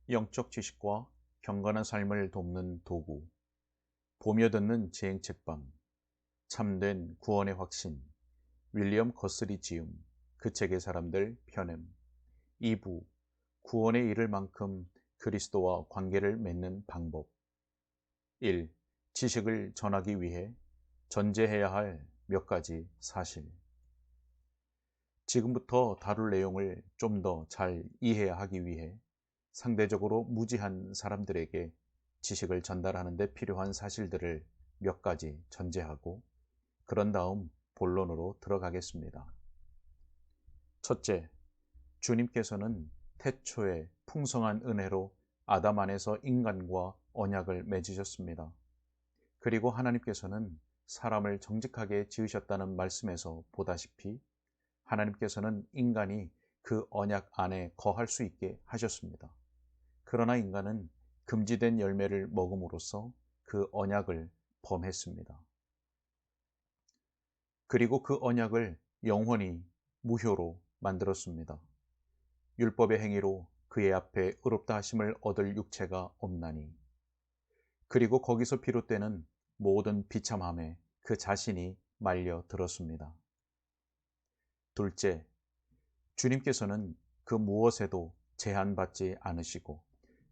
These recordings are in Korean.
영적 지식과 경건한 삶을 돕는 도구, 보며 듣는 재행 책방, 참된 구원의 확신, 윌리엄 거스리 지음, 그 책의 사람들 편엠, 2부, 구원에 이를 만큼 그리스도와 관계를 맺는 방법. 1. 지식을 전하기 위해 전제해야 할 몇 가지 사실. 지금부터 다룰 내용을 좀 더 잘 이해해야 하기 위해 상대적으로 무지한 사람들에게 지식을 전달하는 데 필요한 사실들을 몇 가지 전제하고 그런 다음 본론으로 들어가겠습니다. 첫째, 주님께서는 태초에 풍성한 은혜로 아담 안에서 인간과 언약을 맺으셨습니다. 그리고 하나님께서는 사람을 정직하게 지으셨다는 말씀에서 보다시피 하나님께서는 인간이 그 언약 안에 거할 수 있게 하셨습니다. 그러나 인간은 금지된 열매를 먹음으로써 그 언약을 범했습니다. 그리고 그 언약을 영원히 무효로 만들었습니다. 율법의 행위로 그의 앞에 의롭다 하심을 얻을 육체가 없나니. 그리고 거기서 비롯되는 모든 비참함에 그 자신이 말려 들었습니다. 둘째, 주님께서는 그 무엇에도 제한받지 않으시고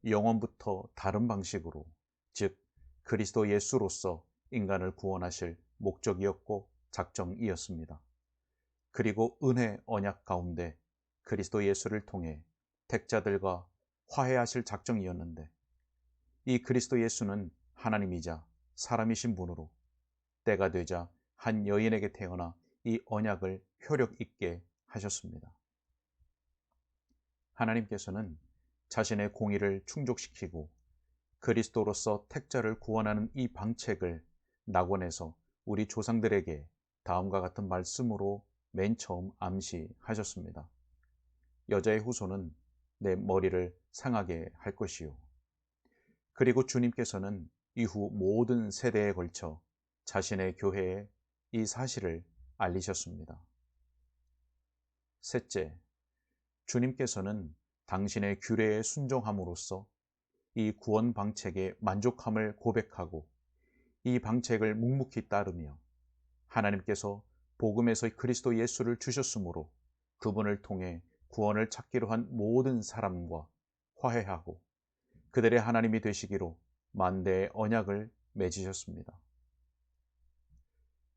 영원부터 다른 방식으로, 즉 그리스도 예수로서 인간을 구원하실 목적이었고 작정이었습니다. 그리고 은혜 언약 가운데 그리스도 예수를 통해 택자들과 화해하실 작정이었는데, 이 그리스도 예수는 하나님이자 사람이신 분으로 때가 되자 한 여인에게 태어나 이 언약을 효력 있게 하셨습니다. 하나님께서는 자신의 공의를 충족시키고 그리스도로서 택자를 구원하는 이 방책을 낙원에서 우리 조상들에게 다음과 같은 말씀으로 맨 처음 암시하셨습니다. 여자의 후손은 내 머리를 상하게 할 것이요. 그리고 주님께서는 이후 모든 세대에 걸쳐 자신의 교회에 이 사실을 알리셨습니다. 셋째, 주님께서는 당신의 규례에 순종함으로써 이 구원 방책에 만족함을 고백하고 이 방책을 묵묵히 따르며 하나님께서 복음에서 그리스도 예수를 주셨으므로 그분을 통해 구원을 찾기로 한 모든 사람과 화해하고 그들의 하나님이 되시기로 만대의 언약을 맺으셨습니다.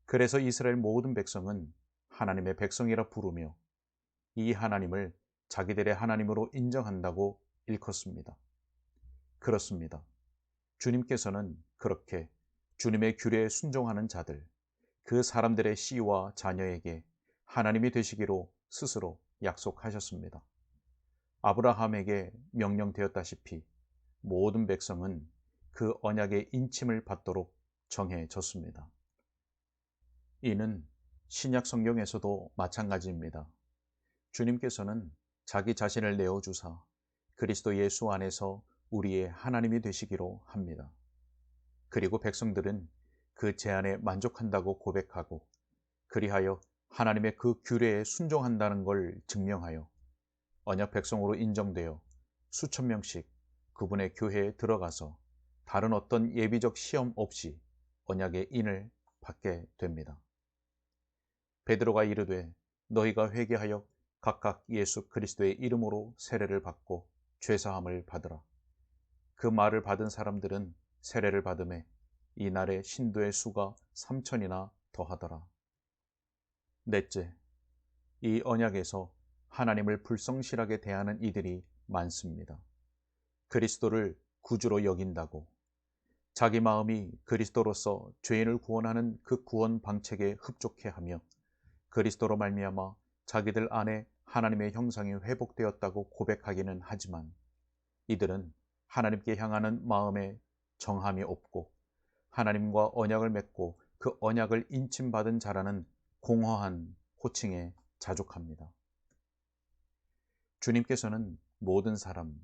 그래서 이스라엘 모든 백성은 하나님의 백성이라 부르며 이 하나님을 자기들의 하나님으로 인정한다고 일컫습니다. 그렇습니다. 주님께서는 그렇게 주님의 규례에 순종하는 자들, 그 사람들의 씨와 자녀에게 하나님이 되시기로 스스로 약속하셨습니다. 아브라함에게 명령되었다시피 모든 백성은 그 언약의 인침을 받도록 정해졌습니다. 이는 신약 성경에서도 마찬가지입니다. 주님께서는 자기 자신을 내어주사 그리스도 예수 안에서 우리의 하나님이 되시기로 합니다. 그리고 백성들은 그 제안에 만족한다고 고백하고 그리하여 하나님의 그 규례에 순종한다는 걸 증명하여 언약 백성으로 인정되어 수천 명씩 그분의 교회에 들어가서 다른 어떤 예비적 시험 없이 언약의 인을 받게 됩니다. 베드로가 이르되 너희가 회개하여 각각 예수 그리스도의 이름으로 세례를 받고 죄사함을 받으라. 그 말을 받은 사람들은 세례를 받음에 이날의 신도의 수가 3,000이나 더하더라. 넷째, 이 언약에서 하나님을 불성실하게 대하는 이들이 많습니다. 그리스도를 구주로 여긴다고 자기 마음이 그리스도로서 죄인을 구원하는 그 구원 방책에 흡족해하며 그리스도로 말미암아 자기들 안에 하나님의 형상이 회복되었다고 고백하기는 하지만 이들은 하나님께 향하는 마음에 정함이 없고 하나님과 언약을 맺고 그 언약을 인침받은 자라는 공허한 호칭에 자족합니다. 주님께서는 모든 사람,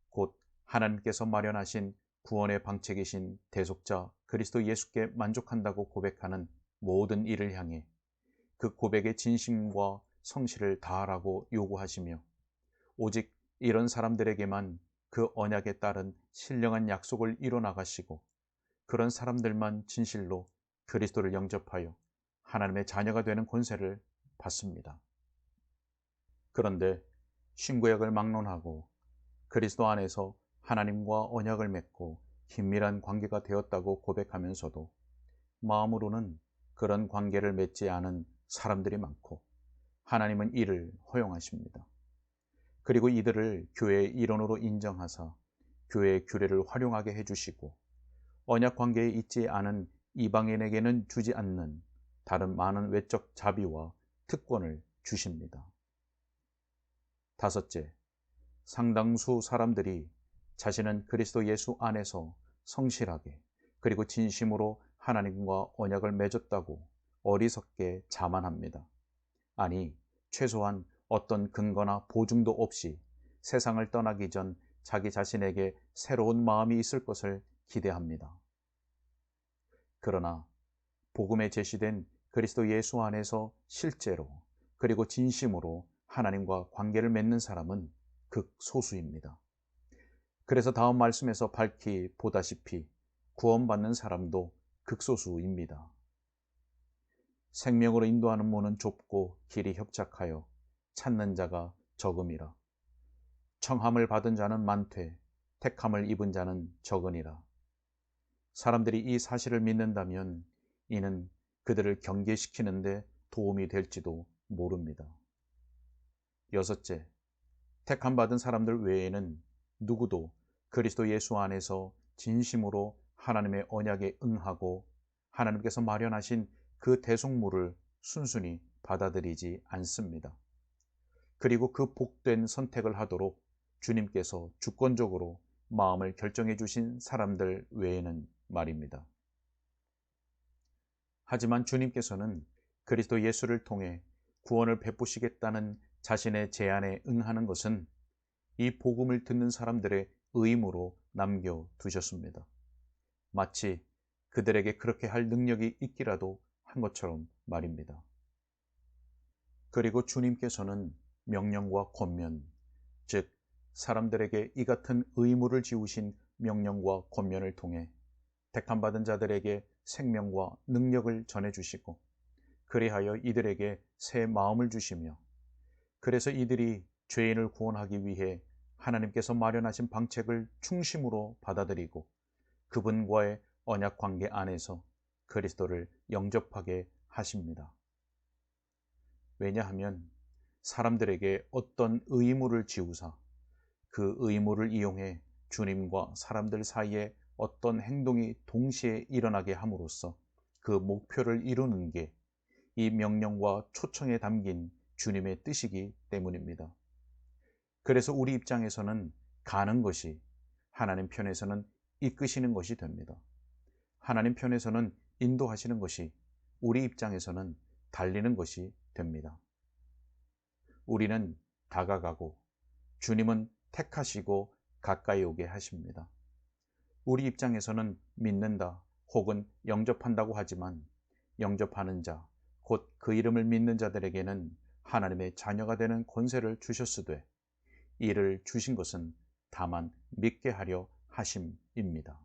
곧 하나님께서 마련하신 구원의 방책이신 대속자 그리스도 예수께 만족한다고 고백하는 모든 이를 향해 그 고백의 진심과 성실을 다하라고 요구하시며 오직 이런 사람들에게만 그 언약에 따른 신령한 약속을 이뤄나가시고 그런 사람들만 진실로 그리스도를 영접하여 하나님의 자녀가 되는 권세를 받습니다. 그런데 신구약을 막론하고 그리스도 안에서 하나님과 언약을 맺고 긴밀한 관계가 되었다고 고백하면서도 마음으로는 그런 관계를 맺지 않은 사람들이 많고 하나님은 이를 허용하십니다. 그리고 이들을 교회의 일원으로 인정하사 교회의 규례를 활용하게 해주시고 언약 관계에 있지 않은 이방인에게는 주지 않는 다른 많은 외적 자비와 특권을 주십니다. 다섯째, 상당수 사람들이 자신은 그리스도 예수 안에서 성실하게 그리고 진심으로 하나님과 언약을 맺었다고 어리석게 자만합니다. 아니, 최소한 어떤 근거나 보증도 없이 세상을 떠나기 전 자기 자신에게 새로운 마음이 있을 것을 기대합니다. 그러나 복음에 제시된 그리스도 예수 안에서 실제로 그리고 진심으로 하나님과 관계를 맺는 사람은 극소수입니다. 그래서 다음 말씀에서 밝히 보다시피 구원받는 사람도 극소수입니다. 생명으로 인도하는 문은 좁고 길이 협착하여 찾는 자가 적음이라. 청함을 받은 자는 많되 택함을 입은 자는 적으니라. 사람들이 이 사실을 믿는다면 이는 그들을 경계시키는 데 도움이 될지도 모릅니다. 여섯째, 택함 받은 사람들 외에는 누구도 그리스도 예수 안에서 진심으로 하나님의 언약에 응하고 하나님께서 마련하신 그 대속물을 순순히 받아들이지 않습니다. 그리고 그 복된 선택을 하도록 주님께서 주권적으로 마음을 결정해 주신 사람들 외에는 말입니다. 하지만 주님께서는 그리스도 예수를 통해 구원을 베푸시겠다는 자신의 제안에 응하는 것은 이 복음을 듣는 사람들의 의무로 남겨두셨습니다. 마치 그들에게 그렇게 할 능력이 있기라도 한 것처럼 말입니다. 그리고 주님께서는 명령과 권면, 즉 사람들에게 이 같은 의무를 지우신 명령과 권면을 통해 택함받은 자들에게 생명과 능력을 전해주시고 그리하여 이들에게 새 마음을 주시며 그래서 이들이 죄인을 구원하기 위해 하나님께서 마련하신 방책을 충심으로 받아들이고 그분과의 언약 관계 안에서 그리스도를 영접하게 하십니다. 왜냐하면 사람들에게 어떤 의무를 지우사 그 의무를 이용해 주님과 사람들 사이에 어떤 행동이 동시에 일어나게 함으로써 그 목표를 이루는 게 이 명령과 초청에 담긴 주님의 뜻이기 때문입니다. 그래서 우리 입장에서는 가는 것이 하나님 편에서는 이끄시는 것이 됩니다. 하나님 편에서는 인도하시는 것이 우리 입장에서는 달리는 것이 됩니다. 우리는 다가가고 주님은 택하시고 가까이 오게 하십니다. 우리 입장에서는 믿는다 혹은 영접한다고 하지만 영접하는 자, 곧 그 이름을 믿는 자들에게는 하나님의 자녀가 되는 권세를 주셨으되 이를 주신 것은 다만 믿게 하려 하심입니다.